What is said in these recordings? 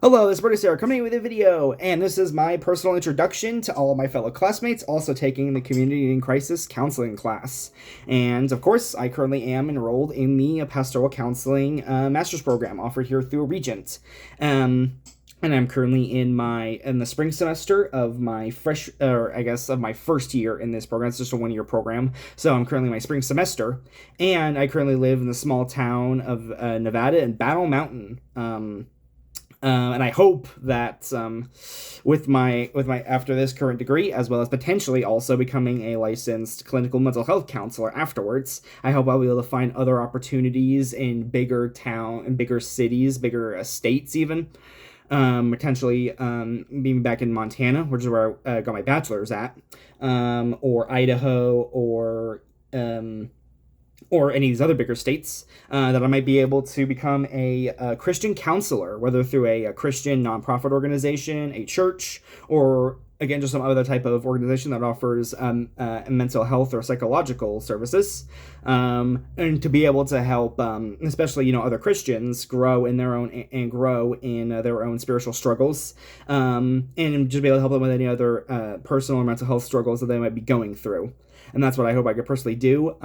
Hello, this is Brodie Sayre coming with a video, and this is my personal introduction to all of my fellow classmates also taking the Community and Crisis Counseling class. And of course, I currently am enrolled in the Pastoral Counseling Master's Program offered here through Regent. And I'm currently in the spring semester of my my first year in this program. It's just a 1-year program, so I'm currently in my spring semester, and I currently live in the small town of Nevada in Battle Mountain. And I hope that with my after this current degree, as well as potentially also becoming a licensed clinical mental health counselor afterwards, I hope I'll be able to find other opportunities in bigger cities, bigger states even. Potentially being back in Montana, which is where I got my bachelor's at, or Idaho, or any of these other bigger states, that I might be able to become a Christian counselor, whether through a Christian nonprofit organization, a church, or again, just some other type of organization that offers mental health or psychological services, and to be able to help, especially other Christians grow in their own spiritual struggles, and just be able to help them with any other personal or mental health struggles that they might be going through. And that's what I hope I could personally do.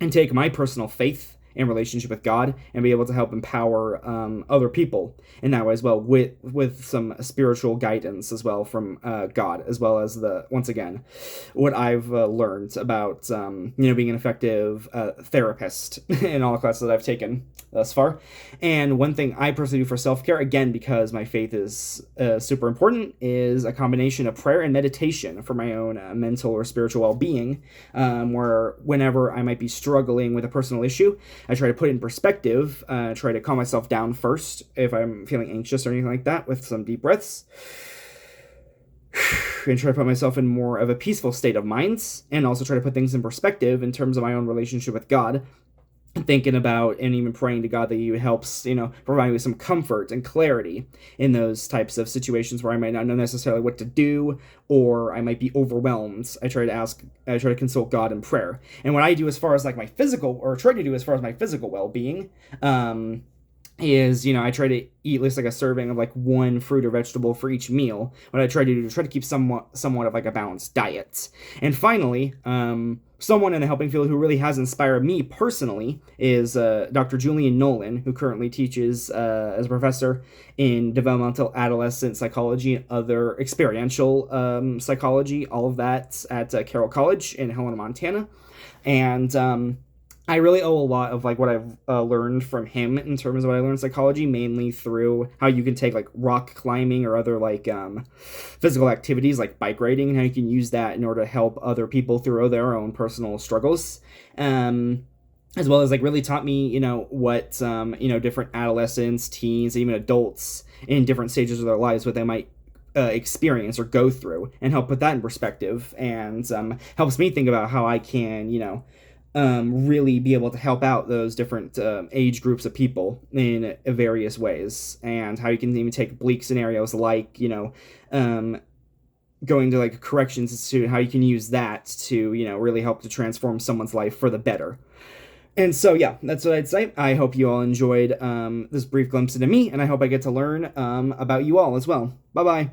And take my personal faith and relationship with God and be able to help empower other people in that way as well, with some spiritual guidance as well from God, as well as once again what I've learned about being an effective therapist in all the classes that I've taken thus far. And one thing I personally do for self-care, again because my faith is super important, is a combination of prayer and meditation for my own mental or spiritual well-being, where whenever I might be struggling with a personal issue, I try to put it in perspective, try to calm myself down first if I'm feeling anxious or anything like that, with some deep breaths, and try to put myself in more of a peaceful state of mind, and also try to put things in perspective in terms of my own relationship with God, thinking about and even praying to God that He helps, provide me with some comfort and clarity in those types of situations where I might not know necessarily what to do, or I might be overwhelmed. I try to consult God in prayer. And what I do as far as my physical, or try to do as far as my physical well-being, is, I try to eat at least a serving of one fruit or vegetable for each meal. What I try to do is try to keep somewhat of a balanced diet. And finally, someone in the helping field who really has inspired me personally is Dr. Julian Nolan, who currently teaches as a professor in developmental adolescent psychology and other experiential psychology, all of that at Carroll College in Helena, Montana. And I really owe a lot of what I've learned from him in terms of what I learned in psychology, mainly through how you can take rock climbing or other physical activities like bike riding, and how you can use that in order to help other people through their own personal struggles. As well as really taught me, what different adolescents, teens, even adults in different stages of their lives, what they might experience or go through, and help put that in perspective, and helps me think about how I can, really be able to help out those different age groups of people in various ways, and how you can even take bleak scenarios like, going to a corrections institute, how you can use that to, really help to transform someone's life for the better. And so, yeah, that's what I'd say. I hope you all enjoyed this brief glimpse into me, and I hope I get to learn about you all as well. Bye-bye.